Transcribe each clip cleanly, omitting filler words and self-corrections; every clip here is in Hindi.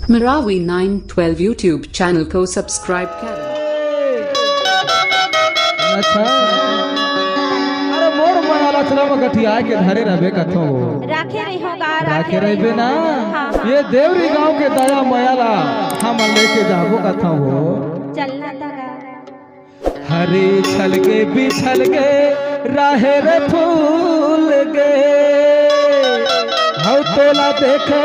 Marawi 912 YouTube चैनल को सब्सक्राइब करें। अच्छा अरे मोर मायाला चला गठिया के धरे रहबे कथो राखे रही होगा राखे रहबे ना। हाँ। ये देवरी गांव के दया मायाला हम लेके जाबो कथो चलना तगा हरे छल के बिछल गे राहे रे फूल गे हौ तोला देखे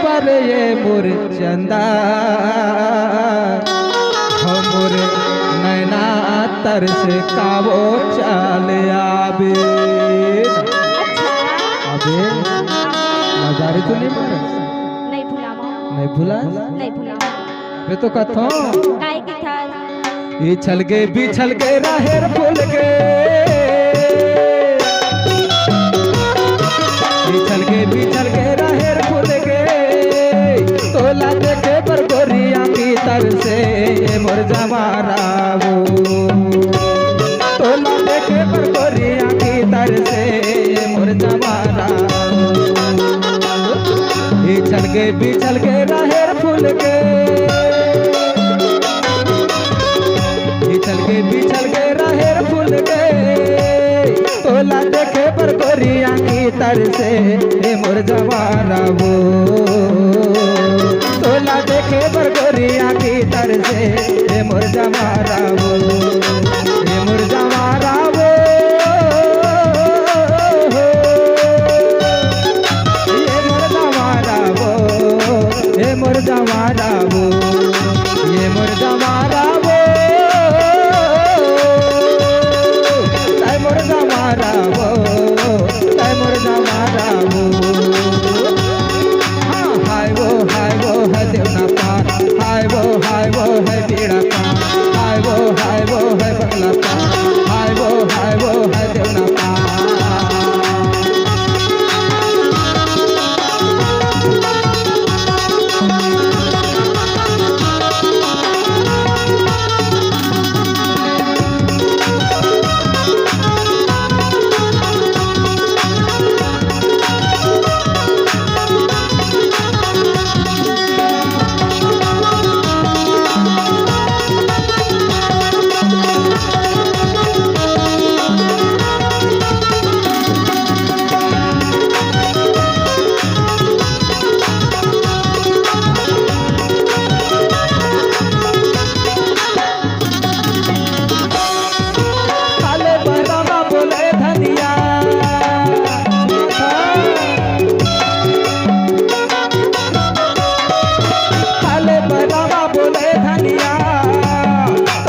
पर ये मोर चंदा मोर नैना तर से काबो चल आबे अबे नजारे तो नहीं मार नहीं भुलावा नहीं भुला नहीं भुलावा वे तो कथो काय की था ये छल के बिछल के राहेर फूल के बिछल के राहेर फूल के तोला देखे पर गोरिया की तर से मोर जवारा वो तोला देखे पर गोरिया की तर से मोर जवारा बिछल के राहेर फूल के बिछल के राहेर फूल के तोला देखे पर गोरिया की तर से मोर जवारा वो तोला देखे पर गोरिया की तर से मोर जवारा वो मोर जवारा वो ये मोर जवारा वो ये मोर जवारा वो ये मोर जवारा वो मोर जवारा वो मोर जवारा वो हाय वो है देवना पार हाय वो है पीड़ा पार हाय वो है बंगला पार हाय वो है देवना पार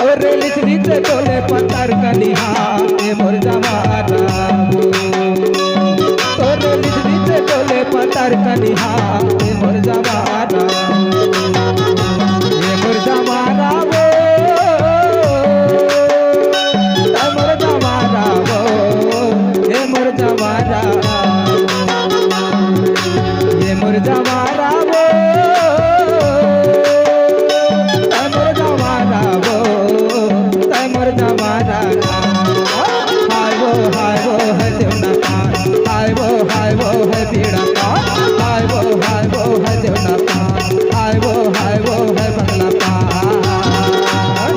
बोले पत्थर कनिहा मोर जवारा तोरे लिखते बोले पत्थर कनिहा मोर जवारा मोर जवारा वो मोर जवारा वो मोर जवारा मोर जवारा वो मोर जवारा हाय वो है देवना पार हाय वो है पीड़ा पार हाय वो है देवना पार हाय वो है बंगला पार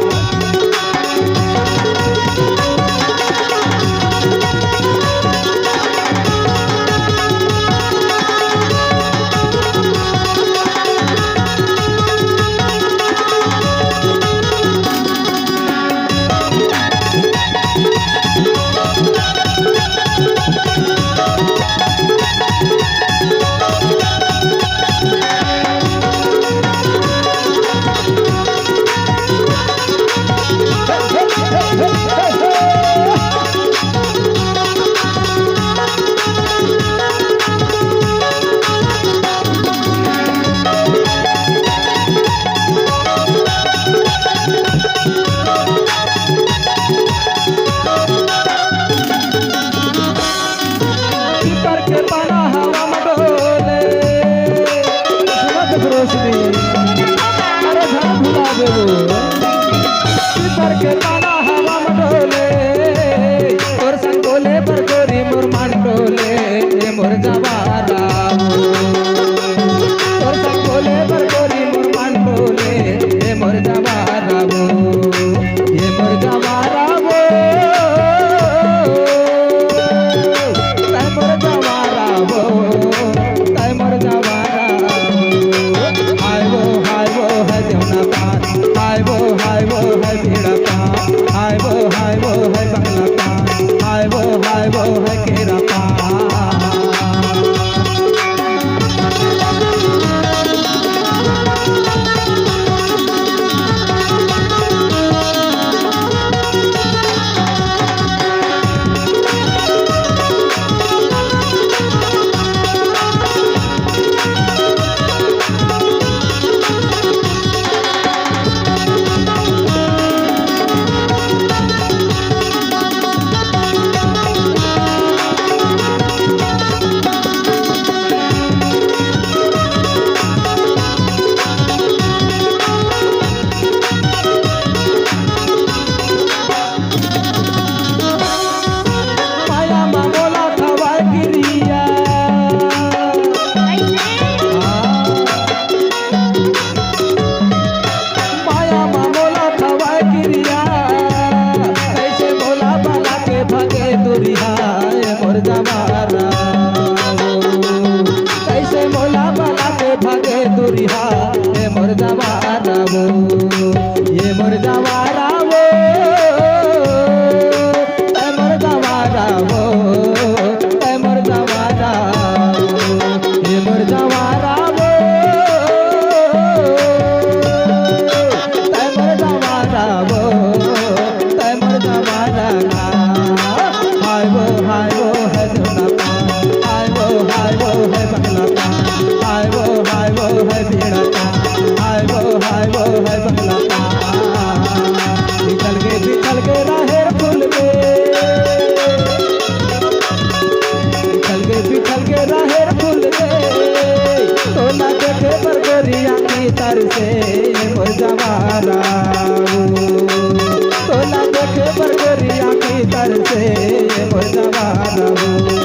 मोर जवाना तोला देखे पर गोरिया की तरसे मोर जवाना